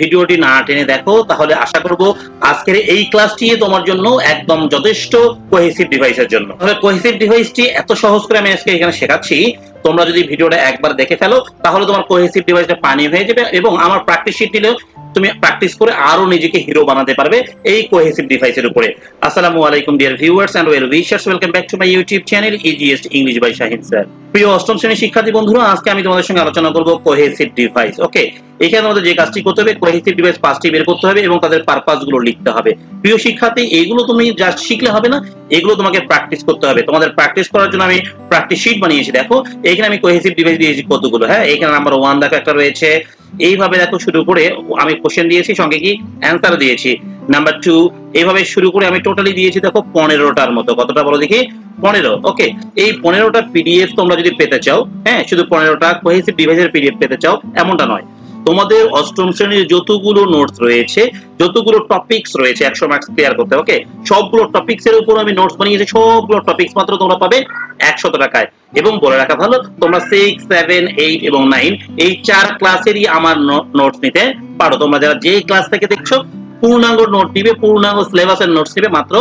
ভিডিওটি না টেনে দেখো তাহলে আশা করব আজকের এই ক্লাসটি তোমার জন্য একদম যথেষ্ট কোহেসিভ ডিভাইসের জন্য। তাহলে কোহেসিভ ডিভাইসটি এত সহজ করে আমি আজকে এখানে শেখাচ্ছি, তোমরা যদি ভিডিওটা একবার দেখে ফেলো তাহলে তোমার কোহেসিভ ডিভাইসটা পানি হয়ে যাবে এবং আমার প্র্যাকটিস শিট দিলেও তুমি প্র্যাকটিস করে আরো নিজেকে হিরো বানাতে পারবে এই কোহেসিভ ডিভাইসের উপরে। আসসালামু আলাইকুম dear viewers and well wishers, welcome back to my YouTube channel easiest English by Shahin sir. প্রিয় অষ্টম শ্রেণীর শিক্ষার্থী বন্ধুরা, আজকে আমি তোমাদের সঙ্গে আলোচনা করব কোহেসিভ ডিভাইস। ওকে, এখানে আমাদের যে কাজটি করতে হবে, কোহেসিভ ডিভাইস পাঁচটি বের করতে হবে এবং তাদের পারপাস গুলো লিখতে হবে। প্রিয় শিক্ষার্থী, এইগুলো তুমি জাস্ট শিখলে হবে না, এগুলো তোমাকে প্র্যাকটিস করতে হবে। তোমাদের প্র্যাকটিস করার জন্য আমি প্র্যাকটিস শিট বানিয়েছি। দেখো এখানে আমি কোহেসিভ ডিভাইস দিয়েছি কতগুলো। হ্যাঁ, এখানে নাম্বার 1 দেখো একটা রয়েছে, এইভাবে দেখো শুরু করে আমি কোশ্চেন দিয়েছি, সঙ্গে কি অ্যান্সার দিয়েছি। নাম্বার 2 এইভাবে শুরু করে আমি টোটালি দিয়েছি দেখো 15টার মতো। কতটা বলো দেখি? 15। ওকে, এই 15টা পিডিএফ তোমরা যদি পেতে চাও, হ্যাঁ শুধু 15টা কোহেসিভ ডিভাইসের পিডিএফ পেতে চাও এমনটা নয়, তোমাদের অষ্টম শ্রেণীর যতগুলো নোটস রয়েছে, যতগুলো টপিকস রয়েছে 100 মার্কস ক্লিয়ার করতে, ওকে সবগুলো টপিকস এর উপর আমি নোটস বানিয়েছি। সবগুলো টপিকস মাত্র তোমরা পাবে 100 টাকায়। এবং বলে রাখা ভালো, তোমরা 6, 7, 8 এবং 9 এই 4 ক্লাসেরই আমার নোটস নিতে পারো। তোমরা যারা যে ক্লাস থেকে দেখছো পূর্ণাঙ্গ নোট নিবে, পূর্ণাঙ্গ সিলেবাসের নোটস নিবে মাত্র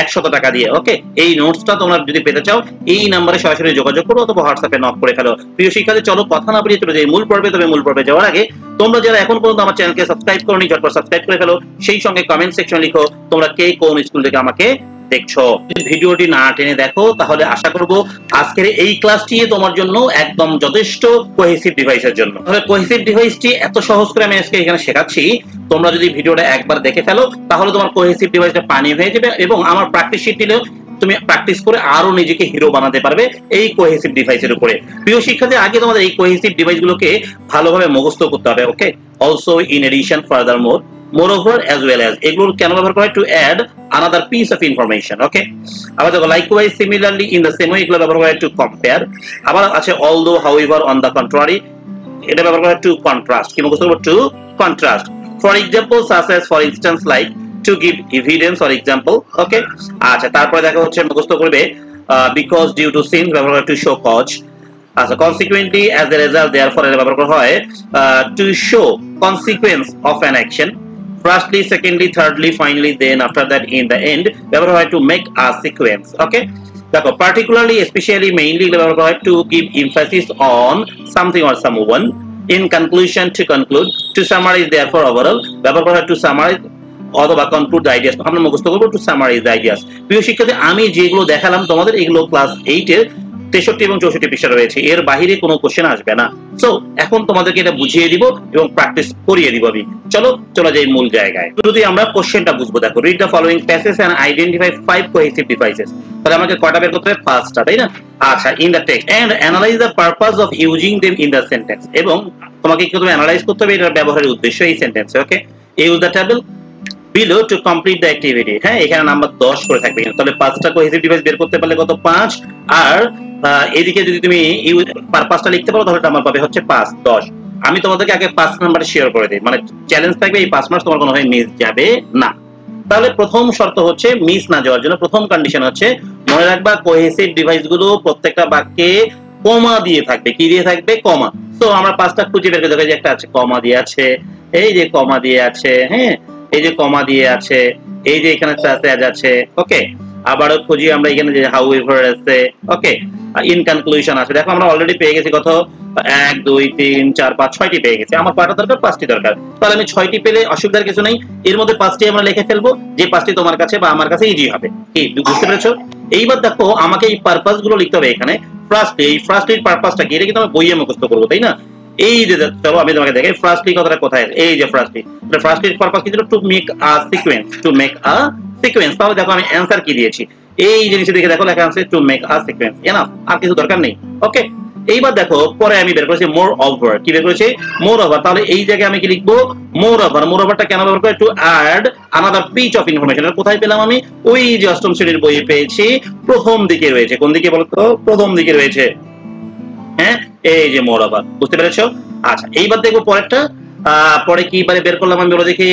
100 টাকা দিয়ে। ওকে, এই নোটসটা তোমরা যদি পেতে চাও এই নাম্বারে সরাসরি যোগাযোগ করো অথবা হোয়াটসঅ্যাপে নক করে ফেলো। প্রিয় শিক্ষার্থী, চলো কথা না বলিয়ে চলে যাই মূল পর্বে। তবে মূল পর্বে যাওয়ার আগে তোমরা যারা এখন পর্যন্ত আমার চ্যানেলকে সাবস্ক্রাইব করোনি, ঝটপট সাবস্ক্রাইব করে ফেলো। সেই সঙ্গে কমেন্ট সেকশন লিখো তোমরা কে কোন স্কুল থেকে আমাকে দেখছো। ভিডিওটি না টেনে দেখো তাহলে আশা করব আজকের এই ক্লাসটি তোমার জন্য একদম যথেষ্ট কোহেসিভ ডিভাইসের জন্য। তাহলে কোহেসিভ ডিভাইসটি এত সহজ করে আমি আজকে এখানে শেখাচ্ছি, তোমরা যদি ভিডিওটা একবার দেখে ফেলো তাহলে তোমার কোহেসিভ ডিভাইসটা পানি হয়ে যাবে এবং আমার প্র্যাকটিস শিট দিলেও তুমি প্র্যাকটিস করে আরো নিজেকে হিরো বানাতে পারবে এই কোহেসিভ ডিভাইসের উপরে। প্রিয় শিক্ষার্থী, আগে তোমাদের এই কোহেসিভ ডিভাইসগুলোকে ভালোভাবে মুখস্থ করতে হবে। Okay, also in addition furthermore, moreover as well as, এগুলো কেন ব্যবহার করা হয়? To add another piece of information. Okay, আবার দেখো likewise, similarly, in the same way, এগুলো ব্যবহার করা হয় টু কম্পেয়ার। আবার আছে although, however, on the contrary, এটা ব্যবহার করা হয় টু কন্ট্রাস্ট। কি মুখস্থ করব? To contrast. For example, such as, for instance, like, to give evidence or example. ওকে, আচ্ছা তারপরে দেখো হচ্ছে মুখস্থ করবে because, due to, since ব্যবহার করা হয় টু শো কজ। আচ্ছা consequently, as a result, therefore এটা ব্যবহার করা হয় to show consequence of an action। Firstly, secondly, thirdly, finally, then after that, in the end, ব্যবহার হয় to make a sequence. Okay, দেখো particularly, especially, mainly ব্যবহার করা হয় to give emphasis on something or someone। In conclusion, to conclude। To summarize, therefore, overall ব্যবহার করা হয় to summarize অথবা কনক্লুড দ্য আইডিয়াস। আমরা মুখস্থ করব টু সামারাইজ দ্য আইডিয়াস। প্রিয় শিক্ষার্থী, আমি যেগুলো দেখালাম তোমাদের এগুলো ক্লাস 8 এর 63 এবং 64 পৃষ্ঠা রয়েছে, এর বাইরে কোনো কোশ্চেন আসবে না। সো এখন তোমাদেরকে এটা বুঝিয়ে দিব এবং প্র্যাকটিস করিয়ে দিব আমি। চলো চলে যাই মূল জায়গায়। যদি আমরা কোশ্চেনটা বুঝবো, দেখো read the following passage and identify 5 cohesive devices. তাহলে আমাকে কয়টা বের করতে হবে? 5টা, তাই না? আচ্ছা, in the text and analyse the purpose of using them in the sentence. এবং তোমাকে কি করতে হবে? অ্যানালাইজ করতে হবে এটার ব্যবহারের উদ্দেশ্য এই সেন্টেন্সে। Okay, use the table below to complete the activity। হ্যাঁ, এখানে নাম্বার 10 করে থাকবে। তাহলে 5টা কোহেসিভ ডিভাইস বের করতে পারলে কত? 5। আর এদিকে যদি তুমি পারপাসটা লিখতে পারো তাহলে নাম্বার পাবে হচ্ছে 5, 10। আমি তোমাদেরকে আগে 5 নাম্বারে শেয়ার করে দিই, মানে চ্যালেঞ্জ থাকবে এই 5 মার্কস তোমার কোনোভাবে মিস যাবে না। তাহলে প্রথম শর্ত হচ্ছে মিস না যাওয়ার জন্য, প্রথম কন্ডিশন হচ্ছে মনে রাখবা কোহেসিভ ডিভাইসগুলো প্রত্যেকটা বাক্যে কমা দিয়ে থাকবে। কি দিয়ে থাকবে? কমা। তো আমরা 5টা খুঁজে বের করে দেখো, যে একটা আছে কমা দিয়ে আছে, এই যে কমা দিয়ে আছে, হ্যাঁ এই যে কমা দিয়ে আছে, এই যে এখানে সাসেজ আছে। ওকে, আবারও খুঁজি আমরা এখানে যে হাউএভার আছে। ওকে, ইন কনক্লুশন আছে। দেখো আমরা অলরেডি পেয়ে গেছি কত? 1, 2, 3, 4, 5, 6টি পেয়ে গেছি। আমার কয়টা দরকার? 5টি দরকার। তাহলে আমি 6টি পেলে অসুবিধার কিছু নেই, এর মধ্যে 5টি আমরা লিখে ফেলবো, যে 5টি তোমার কাছে বা আমার কাছে ইজি হবে। কি বুঝতে পেরেছো? এইবার দেখো আমাকে এই পারপাস গুলো লিখতে হবে এখানে। ফার্স্টলি, এই ফার্স্টলির পারপাসটা কি? এটা কিন্তু আমি বইয়ে মুখস্থ করবো, তাই না? এই যে চলো আমি তোমাকে দেখাই ফার্স্টলি কথাটা কোথায়। এই যে ফার্স্টলি, ফার্স্টলির পারপাস কি ছিল? Two make a sequence. Two make a sequence. তাহলে দেখো আমি অ্যানসার কি দিয়েছি, এই জিনিস দেখে দেখো লেখা আছে to make a sequence. Enough, আর কিছু দরকার নেই। ওকে, এইবার দেখো পরে আমি বের করেছি মোর ওভার। কি বের করেছি? মোর ওভার। তাহলে এই জায়গায় আমি কি লিখবো? মোর ওভার। মোর ওভারটা কেন ব্যবহার করে? To add another piece of information. কোথায় পেলাম আমি? ওই যে অষ্টম শ্রেণীর বইয়ে পেয়েছি, প্রথম দিকে রয়েছে। কোন দিকে বলতো? প্রথম দিকে রয়েছে। হ্যাঁ, এই যে মোর ওভার। বুঝতে পেরেছো? আচ্ছা, এইবার দেখবো পরেরটা। পরে কি বের করলাম আমি, বলে দেখি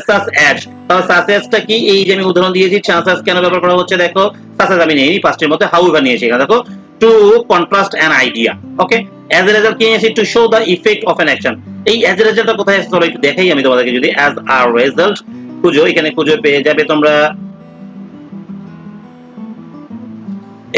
সাস অ্যাজ। তাহলে সাস অ্যাজটা কি? এই যে আমি উদাহরণ দিয়েছি, সাস অ্যাজ কেন ব্যবহার করা হচ্ছে? দেখো সাস অ্যাজ আমি নেই, 5টির মধ্যে হাউএভার নিয়েছি। এখানে দেখো to contrast an idea. Okay, as a result কি নিয়ে আসি? To show the effect of an action. এই অ্যাজ এ রেজাল্টটা কোথায় আছে চলো একটু দেখাই আমি তোমাদেরকে। যদি অ্যাজ আ রেজাল্ট খুঁজো, এখানে খুঁজে পেয়ে যাবে তোমরা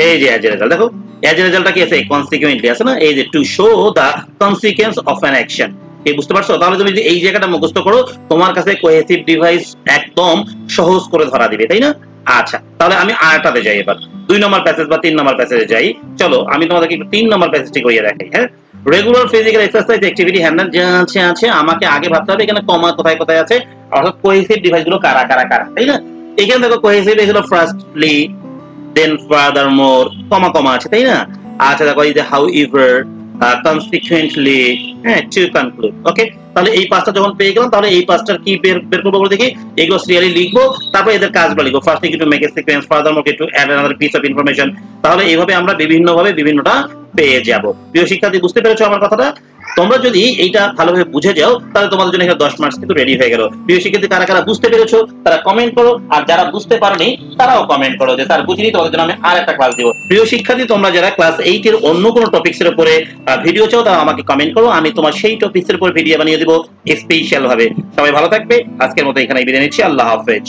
এই যে অ্যাজ এ রেজাল্ট। দেখো অ্যাজ এ রেজাল্টটা কি আছে? কনসিকুয়েন্টলি আছে না, এই যে two show the consequence of an action. এই বুঝতে পারছো? তাহলে তুমি যদি এই জায়গাটা মুখস্থ করো তোমার কাছে কোহেসিভ ডিভাইস একদম সহজ করে ধরা দিবে, তাই না? আচ্ছা, তাহলে আমি আরেকটাতে যাই এবার। 2 নম্বর প্যাসেজ বা 3 নম্বর প্যাসেজে যাই। চলো আমি তোমাদেরকে একটু 3 নম্বর প্যাসেজটি করিয়ে দেখাই। হ্যাঁ, regular physical exercise activity handle যা আছে আমাকে আগে ভাবতে হবে এখানে কমা কোথায় কোথায় আছে, অর্থাৎ কোহেসিভ ডিভাইস গুলো কারা কারা কারা, তাই না? এখানে দেখো কোহেসিভ এগুলো ফার্স্টলি, দেন ফার্দারমোর, কমা কমা আছে, তাই না? আচ্ছা দেখো এই যে হাউএভার, কনসিকুয়েন্টলি, হ্যাঁ, টু কনক্লুড। ওকে, তাহলে এই পাঁচটা যখন পেয়ে গেলাম তাহলে এই পাঁচটার কি বের করবো বলে দেখি। এগুলো সিরিয়ালি লিখবো, তারপর এদের কাজগুলো লিখবো। First to make a sequence, furthermore to add another piece of information. তাহলে এইভাবে আমরা বিভিন্নভাবে বিভিন্নটা পেয়ে যাব। প্রিয় শিক্ষার্থী, বুঝতে পেরেছো আমার কথাটা? তোমরা যদি এইটা ভালোভাবে বুঝে যাও তাহলে তোমাদের জন্য এখানে 10 মার্কস কিন্তু রেডি হয়ে গেল। প্রিয় শিক্ষার্থী, কারা কারা বুঝতে পেরেছো তারা কমেন্ট করো, আর যারা বুঝতে পারোনি তারাও কমেন্ট করো যে স্যার বুঝিনি, তোমাদের জন্য আমি আর একটা ক্লাস দিব। প্রিয় শিক্ষার্থী, তোমরা যারা ক্লাস 8 এর অন্য কোনো টপিকসের উপরে ভিডিও চাও তারা আমাকে কমেন্ট করো, আমি তোমার সেই টপিকসের উপর ভিডিও বানিয়ে দেবো স্পেশাল ভাবে। সবাই ভালো থাকবে, আজকের মতো এখানেই বিদায় নিচ্ছি। আল্লাহ হাফেজ।